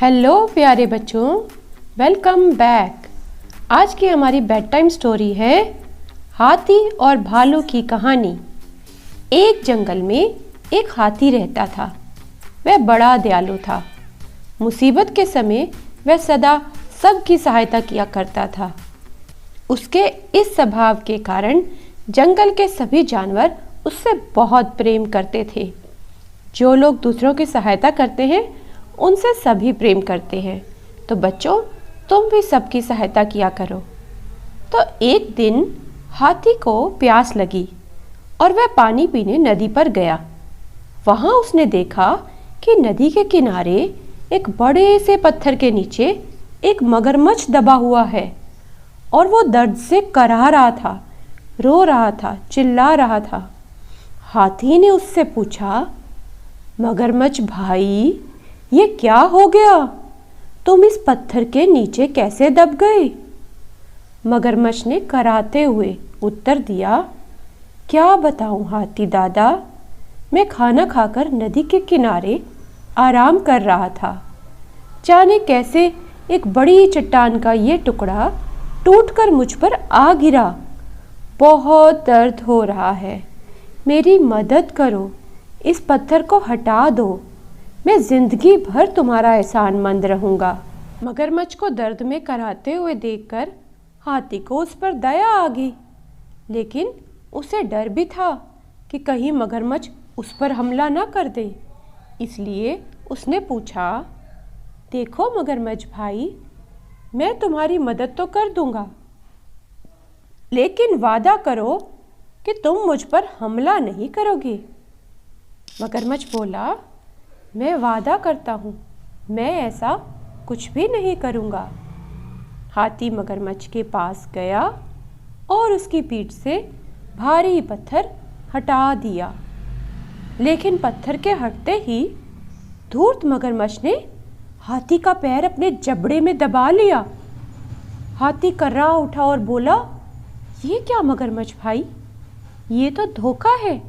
Hello प्यारे बच्चों, welcome back. आज की हमारी बेड टाइम स्टोरी है हाथी और भालू की कहानी। एक जंगल में एक हाथी रहता था। वह बड़ा दयालु था। मुसीबत के समय वह सदा सबकी सहायता किया करता था। उसके इस स्वभाव के कारण जंगल के सभी जानवर उससे बहुत प्रेम करते थे। जो लोग दूसरों की सहायता करते हैं उनसे सभी प्रेम करते हैं। तो बच्चों, तुम भी सबकी सहायता किया करो। तो एक दिन हाथी को प्यास लगी और वह पानी पीने नदी पर गया। वहां उसने देखा कि नदी के किनारे एक बड़े से पत्थर के नीचे एक मगरमच्छ दबा हुआ है और वो दर्द से कराह रहा था, रो रहा था, चिल्ला रहा था। हाथी ने उससे पूछा, मगरमच्छ भाई, ये क्या हो गया? तुम इस पत्थर के नीचे कैसे दब गए? मगरमच्छ ने कराहते हुए उत्तर दिया, क्या बताऊं हाथी दादा, मैं खाना खाकर नदी के किनारे आराम कर रहा था। जाने कैसे एक बड़ी चट्टान का ये टुकड़ा टूटकर मुझ पर आ गिरा। बहुत दर्द हो रहा है, मेरी मदद करो, इस पत्थर को हटा दो, मैं जिंदगी भर तुम्हारा एहसानमंद रहूंगा। मगरमच्छ को दर्द में कराहते हुए देखकर हाथी को उस पर दया आ गई, लेकिन उसे डर भी था कि कहीं मगरमच्छ उस पर हमला न कर दे। इसलिए उसने पूछा, देखो मगरमच्छ भाई, मैं तुम्हारी मदद तो कर दूंगा, लेकिन वादा करो कि तुम मुझ पर हमला नहीं करोगे। मगरमच्छ बोला, मैं वादा करता हूँ, मैं ऐसा कुछ भी नहीं करूँगा। हाथी मगरमच्छ के पास गया और उसकी पीठ से भारी पत्थर हटा दिया, लेकिन पत्थर के हटते ही धूर्त मगरमच्छ ने हाथी का पैर अपने जबड़े में दबा लिया। हाथी कर्रा उठा और बोला, ये क्या मगरमच्छ भाई, ये तो धोखा है,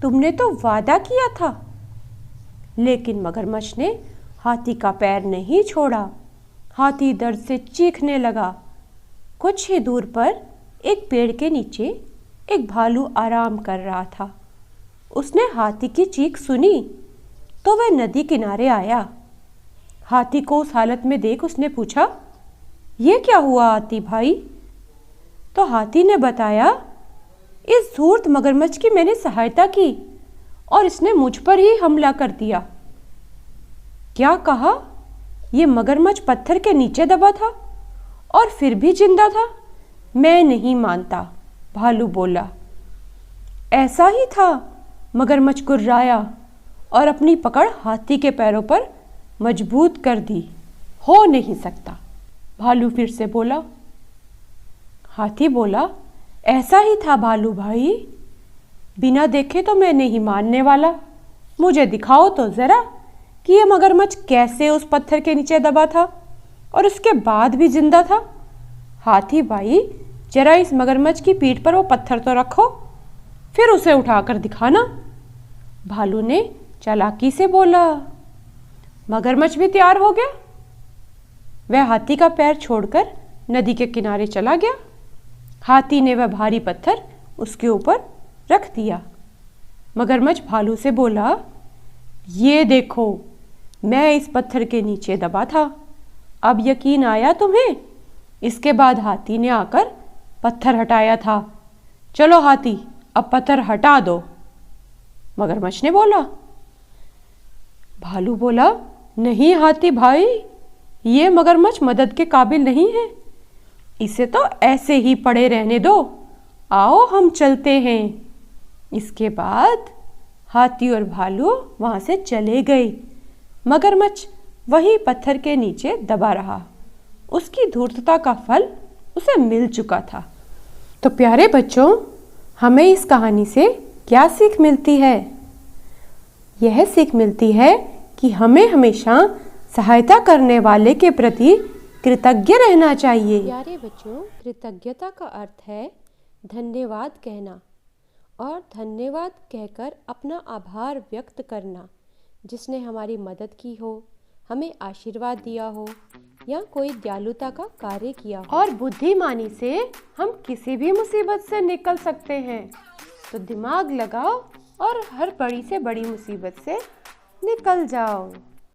तुमने तो वादा किया था। लेकिन मगरमच्छ ने हाथी का पैर नहीं छोड़ा। हाथी दर्द से चीखने लगा। कुछ ही दूर पर एक पेड़ के नीचे एक भालू आराम कर रहा था। उसने हाथी की चीख सुनी तो वह नदी किनारे आया। हाथी को उस हालत में देख उसने पूछा, ये क्या हुआ हाथी भाई? तो हाथी ने बताया, इस धूर्त मगरमच्छ की मैंने सहायता की और इसने मुझ पर ही हमला कर दिया। क्या कहा? ये मगरमच्छ पत्थर के नीचे दबा था और फिर भी जिंदा था? मैं नहीं मानता, भालू बोला। ऐसा ही था, मगरमच्छ गुर्राया और अपनी पकड़ हाथी के पैरों पर मजबूत कर दी। हो नहीं सकता, भालू फिर से बोला। हाथी बोला, ऐसा ही था भालू भाई, बिना देखे तो मैं नहीं मानने वाला। मुझे दिखाओ तो जरा कि यह मगरमच्छ कैसे उस पत्थर के नीचे दबा था और उसके बाद भी जिंदा था। हाथी भाई, जरा इस मगरमच्छ की पीठ पर वो पत्थर तो रखो, फिर उसे उठाकर दिखाना। भालू ने चालाकी से बोला। मगरमच्छ भी तैयार हो गया। वह हाथी का पैर छोड़कर नदी के किनारे चला गया। हाथी ने वह भारी पत्थर उसके ऊपर रख दिया। मगरमच्छ भालू से बोला, ये देखो, मैं इस पत्थर के नीचे दबा था, अब यकीन आया तुम्हें? इसके बाद हाथी ने आकर पत्थर हटाया था। चलो हाथी, अब पत्थर हटा दो, मगरमच्छ ने बोला। भालू बोला, नहीं हाथी भाई, ये मगरमच्छ मदद के काबिल नहीं है, इसे तो ऐसे ही पड़े रहने दो, आओ हम चलते हैं। इसके बाद हाथी और भालू वहां से चले गए। मगरमच्छ वही पत्थर के नीचे दबा रहा। उसकी धूर्तता का फल उसे मिल चुका था। तो प्यारे बच्चों, हमें इस कहानी से क्या सीख मिलती है? यह सीख मिलती है कि हमें हमेशा सहायता करने वाले के प्रति कृतज्ञ रहना चाहिए। प्यारे बच्चों, कृतज्ञता का अर्थ है धन्यवाद कहना, और धन्यवाद कहकर अपना आभार व्यक्त करना, जिसने हमारी मदद की हो, हमें आशीर्वाद दिया हो या कोई दयालुता का कार्य किया हो। और बुद्धिमानी से हम किसी भी मुसीबत से निकल सकते हैं। तो दिमाग लगाओ और हर बड़ी से बड़ी मुसीबत से निकल जाओ।